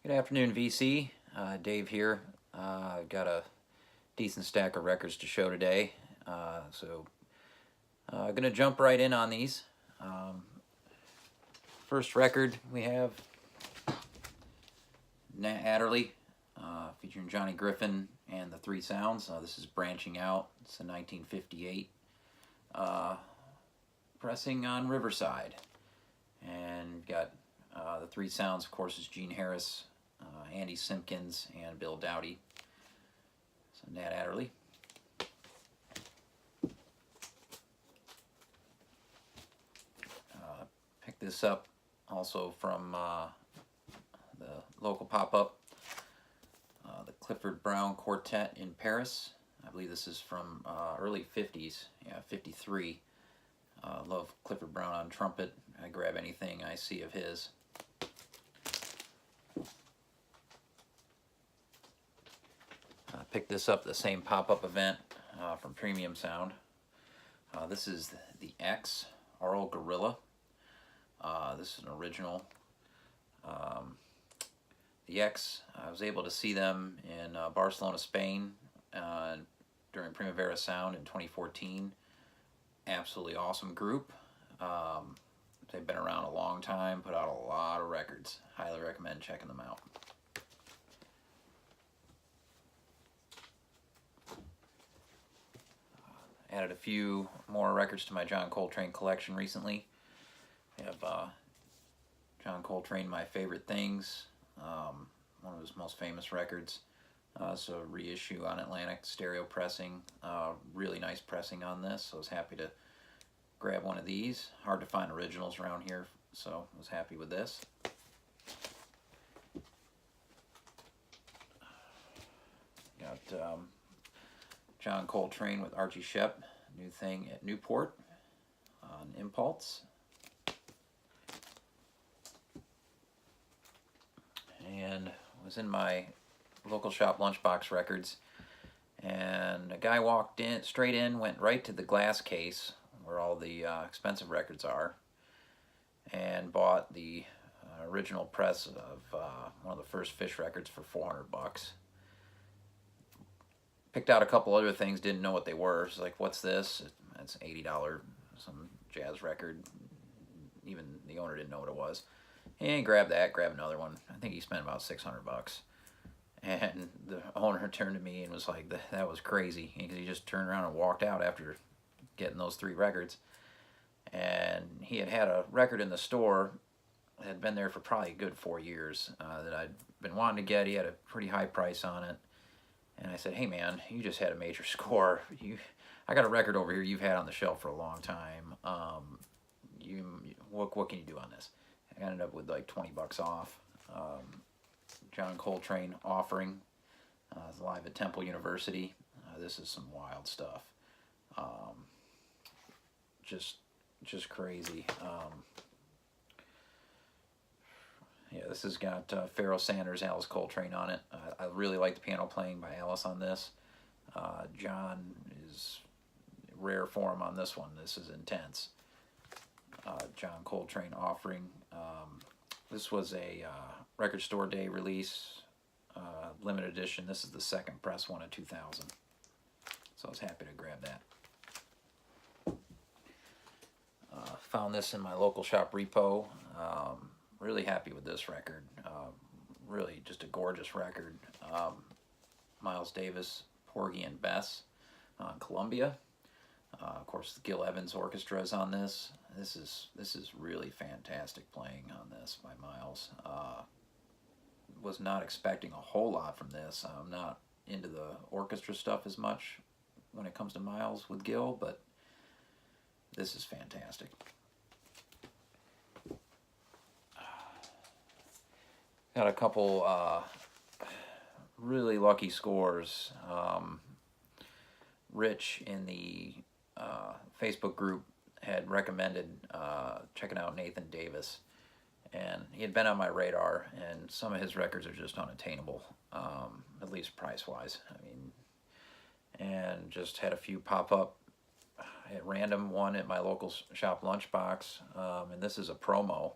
Good afternoon, VC. Dave here. I've got a decent stack of records to show today, so going to jump right in on these. First record we have Nat Adderley, featuring Johnny Griffin and the Three Sounds. This is Branching Out. It's a 1958 pressing on Riverside. And we've got the Three Sounds, of course, is Gene Harris, Andy Simpkins, and Bill Dowdy. So Nat Adderley. Picked this up also from the local pop-up, the Clifford Brown Quartet in Paris. I believe this is from early 50s, 53. Love Clifford Brown on trumpet. I grab anything I see of his. Picked this up at the same pop-up event from Premium Sound. This is the X Aural Gorilla. This is an original. The X, I was able to see them in Barcelona, Spain during Primavera Sound in 2014. Absolutely awesome group. They've been around a long time, put out a lot of records. Highly recommend checking them out. Added a few more records to my John Coltrane collection recently. I have John Coltrane, My Favorite Things, one of his most famous records. So reissue on Atlantic stereo pressing. Really nice pressing on this, so I was happy to grab one of these. Hard to find originals around here, so I was happy with this. Got John Coltrane with Archie Shepp, new thing at Newport on Impulse. And was in my local shop Lunchbox Records, and a guy walked in, straight in, went right to the glass case where all the expensive records are, and bought the original press of one of the first Fish records for $400. Picked out a couple other things, didn't know what they were. It's like, what's this? It's $80, some jazz record. Even the owner didn't know what it was. And grabbed that, grabbed another one. I think he spent about $600. And the owner turned to me and was like, that was crazy. Because he just turned around and walked out after getting those 3 records. And he had a record in the store, had been there for probably a good 4 years, that I'd been wanting to get. He had a pretty high price on it. And I said, hey man, you just had a major score. I got a record over here you've had on the shelf for a long time. What can you do on this? I ended up with like $20 off. John Coltrane offering live at Temple University. This is some wild stuff. Just crazy. Yeah, this has got Pharoah Sanders, Alice Coltrane on it. I really like the piano playing by Alice on this. John is rare form on this one. This is intense. John Coltrane offering. This was a Record Store Day release, limited edition. This is the second press one of 2000. So I was happy to grab that. Found this in my local shop repo. Really happy with this record. Really just a gorgeous record. Miles Davis, Porgy and Bess on Columbia. Of course, Gil Evans Orchestra is on this. This is really fantastic playing on this by Miles. Was not expecting a whole lot from this. I'm not into the orchestra stuff as much when it comes to Miles with Gil, but this is fantastic. Got a couple really lucky scores. Rich in the Facebook group had recommended checking out Nathan Davis, and he had been on my radar, and some of his records are just unattainable, at least price-wise. I mean, and just had a few pop up at random. One at my local shop Lunchbox, and this is a promo.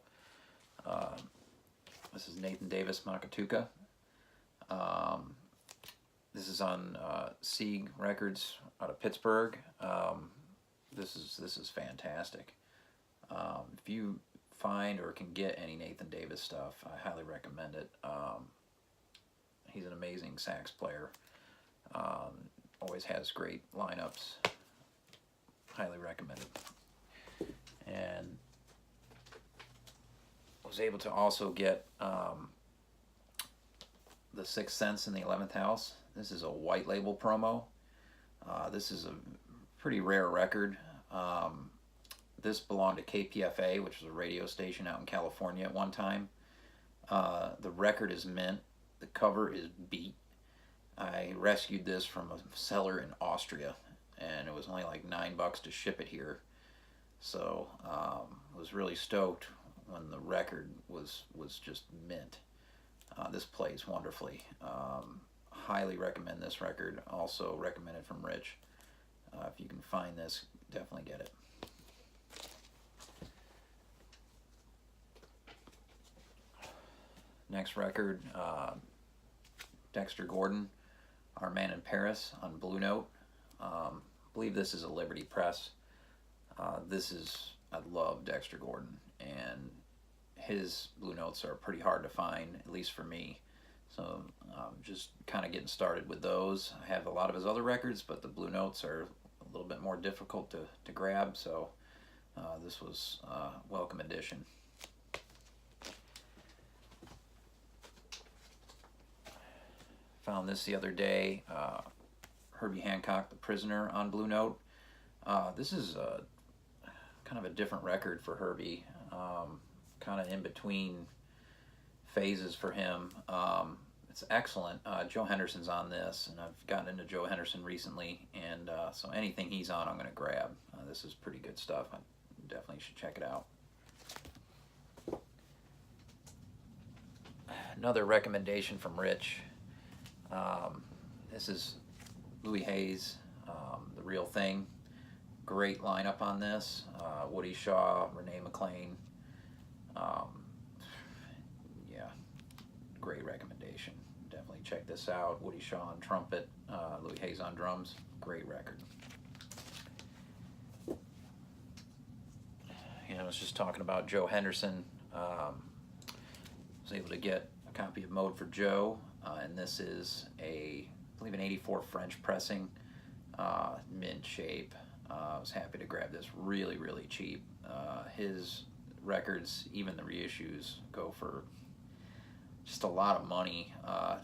This is Nathan Davis Makatuka. This is on Sieg Records out of Pittsburgh. This is fantastic. If you find or can get any Nathan Davis stuff, I highly recommend it. He's an amazing sax player. Always has great lineups. Highly recommended. And was able to also get The Sixth Sense in the 11th House. This is a white label promo. This is a pretty rare record. This belonged to KPFA, which was a radio station out in California at one time. The record is mint. The cover is beat. I rescued this from a seller in Austria, and it was only like $9 to ship it here. So was really stoked when the record was just mint. This plays wonderfully. Highly recommend this record. Also recommended from Rich. If you can find this, definitely get it. Next record, Dexter Gordon, Our Man in Paris on Blue Note. I believe this is a Liberty Press. I love Dexter Gordon, and his Blue Notes are pretty hard to find, at least for me. So just kind of getting started with those. I have a lot of his other records, but the Blue Notes are a little bit more difficult to grab, so this was a welcome addition. Found this the other day, Herbie Hancock, The Prisoner on Blue Note. This is kind of a different record for Herbie, kind of in between phases for him. It's excellent. Joe Henderson's on this, and I've gotten into Joe Henderson recently, and so anything he's on I'm going to grab. This is pretty good stuff. I definitely should check it out. Another recommendation from Rich. This is Louis Hayes, The Real Thing. Great lineup on this. Woody Shaw, Renee McLean. Yeah, great recommendation. Definitely check this out. Woody Shaw on trumpet, Louis Hayes on drums. Great record. I was just talking about Joe Henderson. Was able to get a copy of Mode for Joe, and this is I believe an '84 French pressing, mint shape. I was happy to grab this really, really cheap. His records, even the reissues, go for just a lot of money.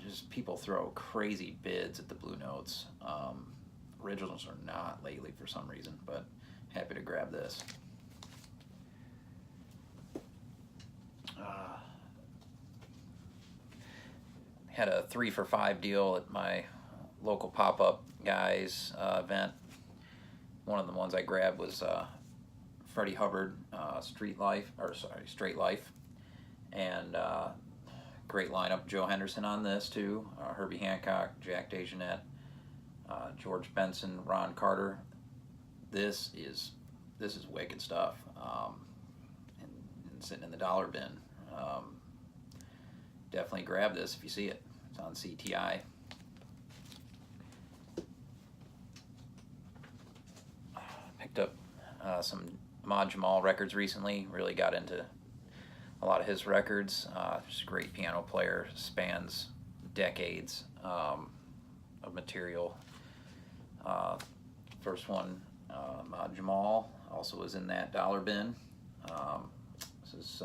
Just people throw crazy bids at the Blue Notes. Originals are not lately for some reason, but happy to grab this. Had a 3 for $5 deal at my local pop-up guys event. One of the ones I grabbed was Freddie Hubbard, Straight Life, and great lineup. Joe Henderson on this too. Herbie Hancock, Jack DeJohnette, George Benson, Ron Carter. This is wicked stuff. And sitting in the dollar bin. Definitely grab this if you see it. It's on CTI. Picked up some Ahmad Jamal records recently. Really got into a lot of his records. Just a great piano player. Spans decades of material. First one, Ahmad Jamal, also was in that dollar bin. This is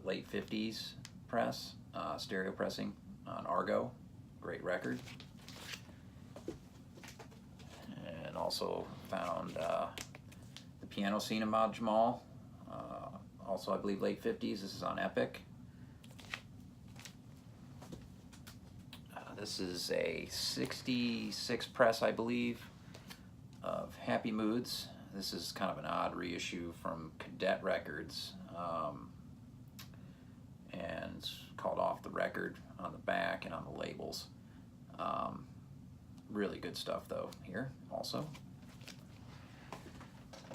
late 50s press, stereo pressing on Argo. Great record. And also found the piano scene of Ahmad Jamal. Also, I believe late 50s. This is on Epic. This is a 66 press, I believe, of Happy Moods. This is kind of an odd reissue from Cadet Records. And it's called Off the Record on the back and on the labels. Really good stuff though here also.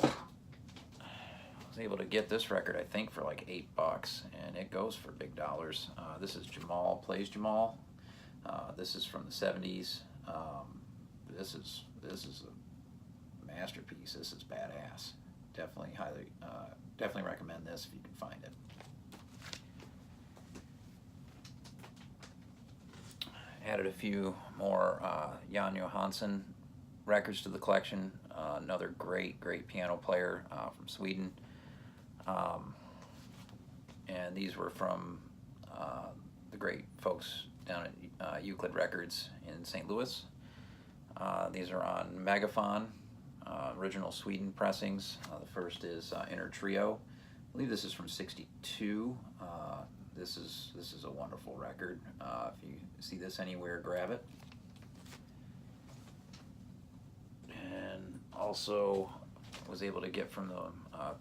Was was able to get this record, I think, for like $8, and it goes for big dollars. This is Jamal Plays Jamal. This is from the '70s. This is a masterpiece. This is badass. Definitely recommend this if you can find it. Added a few more Jan Johansson records to the collection. Another great piano player from Sweden. And these were from the great folks down at Euclid Records in St. Louis. These are on Megaphon, original Sweden pressings. The first is Inner Trio. I believe this is from '62. This is a wonderful record. If you see this anywhere, grab it. And also was able to get from the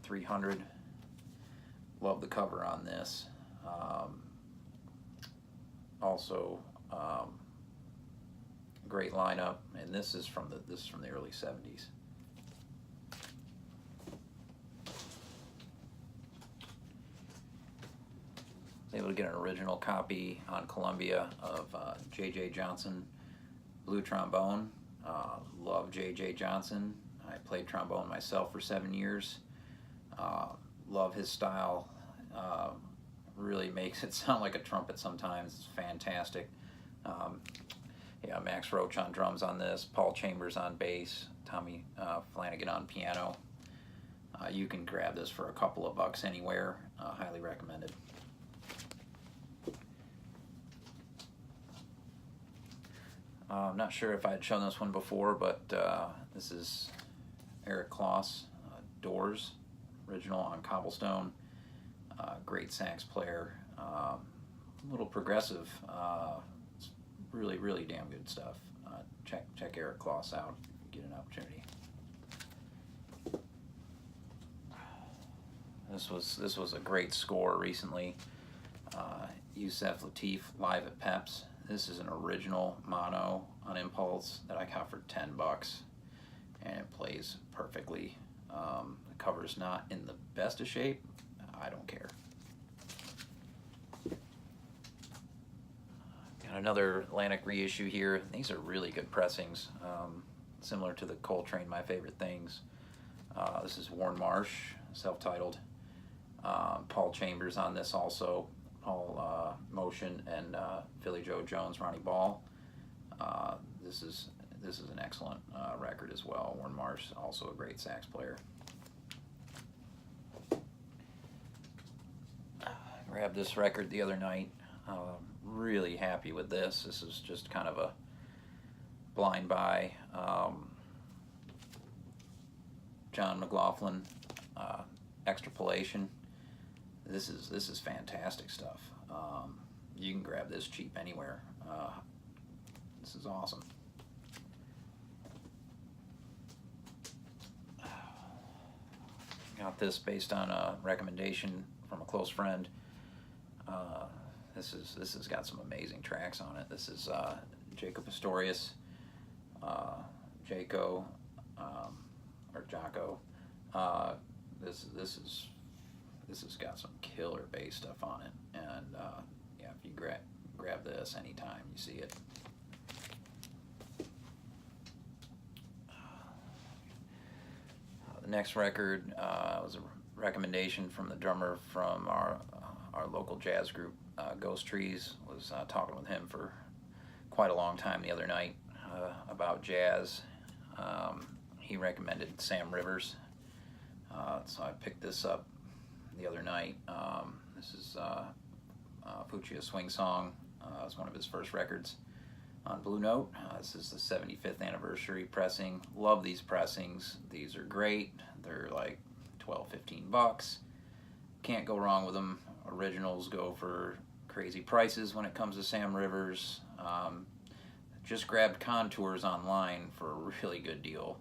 300. Love the cover on this. Also, great lineup, and this is from the early '70s. Was able to get an original copy on Columbia of J.J. Johnson Blue Trombone. Love J.J. Johnson. I played trombone myself for 7 years. Love his style. Really makes it sound like a trumpet sometimes. It's fantastic. Yeah, Max Roach on drums on this, Paul Chambers on bass, Tommy Flanagan on piano. You can grab this for a couple of bucks anywhere. Highly recommended. I'm not sure if I had shown this one before, but this is Eric Kloss, Doors, original on Cobblestone. Great sax player, a little progressive. It's really damn good stuff. Check Eric Kloss out if you get an opportunity. This was a great score recently. Yusef Lateef live at Peps. This is an original mono on Impulse that I got for $10, and it plays perfectly. The cover's not in the best of shape. I don't care. Got another Atlantic reissue here. These are really good pressings, similar to the Coltrane My Favorite Things. This is Warren Marsh, self-titled. Paul Chambers on this also. Paul Motion and Philly Joe Jones, Ronnie Ball. This is an excellent record as well. Warren Marsh, also a great sax player. Grabbed this record the other night. Really happy with this. This is just kind of a blind buy. John McLaughlin, Extrapolation. This is fantastic stuff. You can grab this cheap anywhere. This is awesome. Got this based on a recommendation from a close friend. This has got some amazing tracks on it. This is Jaco Pastorius, Jaco, or Jaco. This has got some killer bass stuff on it, and yeah, if you grab this anytime you see it. The next record was a recommendation from the drummer from our local jazz group, Ghost Trees. Was talking with him for quite a long time the other night about jazz. He recommended Sam Rivers, so I picked this up the other night. This is Fuchsia Swing Song. It's one of his first records on Blue Note. This is the 75th anniversary pressing. Love these pressings. These are great. They're like $12-15. Can't go wrong with them. Originals go for crazy prices when it comes to Sam Rivers. Just grabbed Contours online for a really good deal.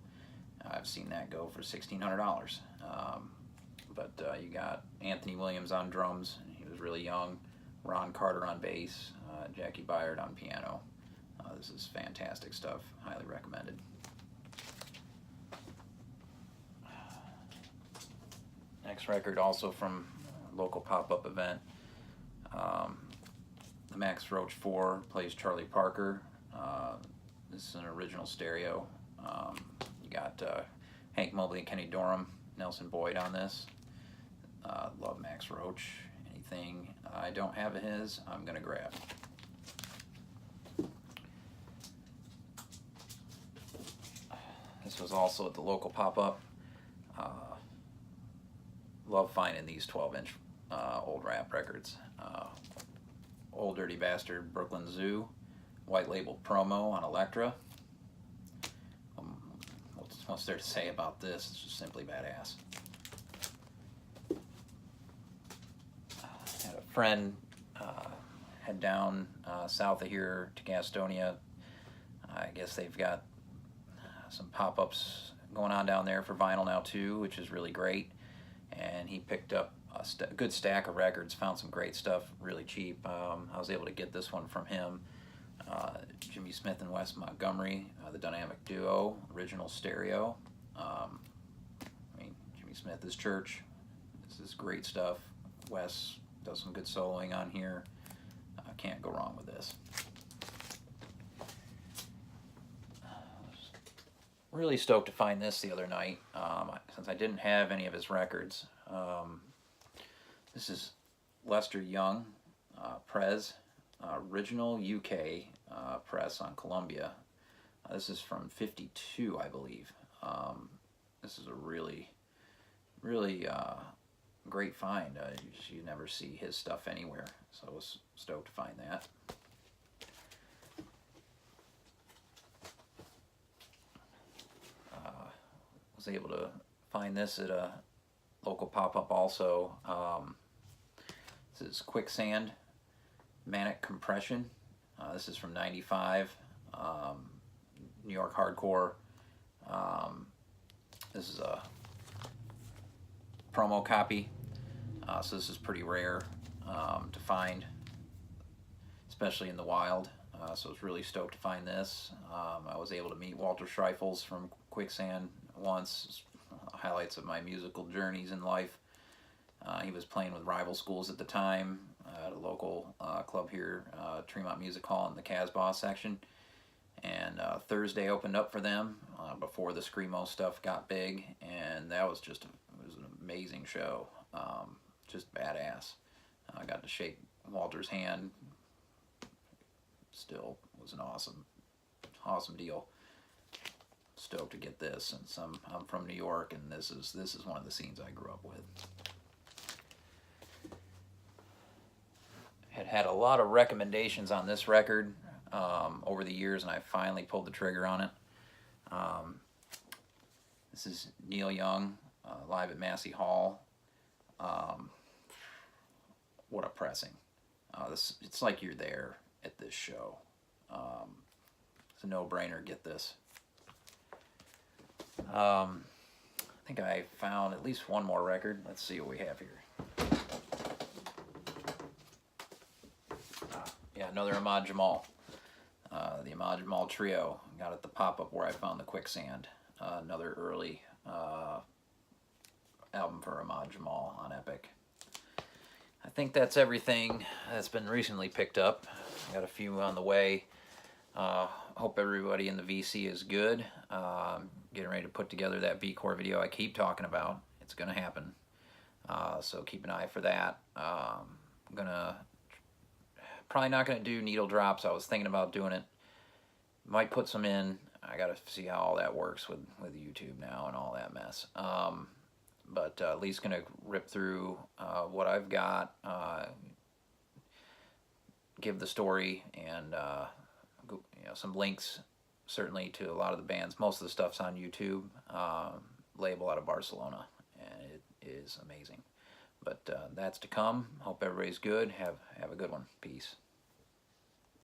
I've seen that go for $1,600. But you got Anthony Williams on drums. He was really young. Ron Carter on bass. Jackie Byard on piano. This is fantastic stuff. Highly recommended. Next record also from a local pop-up event. The Max Roach 4 plays Charlie Parker. This is an original stereo. You got Hank Mobley and Kenny Dorham, Nelson Boyd on this. Love Max Roach. Anything I don't have of his, I'm going to grab. This was also at the local pop-up. Love finding these 12-inch old rap records. Old Dirty Bastard, Brooklyn Zoo, white label promo on Elektra. What's there to say about this? It's just simply badass. Had a friend head down south of here to Gastonia. I guess they've got some pop-ups going on down there for vinyl now too, which is really great. And he picked up a good stack of records, found some great stuff really cheap. I was able to get this one from him. Jimmy Smith and Wes Montgomery, the Dynamic Duo, original stereo. I mean, Jimmy Smith is church. This is great stuff. Wes does some good soloing on here. Can't go wrong with this. Really stoked to find this the other night, since I didn't have any of his records. This is Lester Young, Prez, original UK press on Columbia. This is from '52, I believe. This is a really great find. You never see his stuff anywhere, so I was stoked to find that. Was able to find this at a local pop-up also. This is Quicksand, Manic Compression. This is from '95, New York hardcore. This is a promo copy, so this is pretty rare to find, especially in the wild. So I was really stoked to find this. I was able to meet Walter Schreifels from Quicksand once. Highlights of my musical journeys in life. He was playing with rival schools at the time at a local club here, Tremont Music Hall in the Casbah section. And Thursday opened up for them before the Screamo stuff got big, and that was just it was an amazing show. Just badass. I got to shake Walter's hand. Still was an awesome deal. Stoked to get this, since I'm from New York, and this is one of the scenes I grew up with. Had a lot of recommendations on this record over the years, and I finally pulled the trigger on it. This is Neil Young live at Massey Hall. What a pressing! It's like you're there at this show. It's a no-brainer. Get this. I think I found at least one more record. Let's see what we have here. Yeah, another Ahmad Jamal. The Ahmad Jamal Trio. Got at the pop-up where I found the Quicksand. Another early album for Ahmad Jamal on Epic. I think that's everything that's been recently picked up. Got a few on the way. Hope everybody in the VC is good. Getting ready to put together that V-Core video I keep talking about. It's going to happen. So keep an eye for that. I'm probably not going to do needle drops. I was thinking about doing it. Might put some in. I got to see how all that works with YouTube now and all that mess. But at least going to rip through what I've got, give the story, and some links certainly to a lot of the bands. Most of the stuff's on YouTube. Label out of Barcelona, and it is amazing. But that's to come. Hope everybody's good. Have a good one. Peace.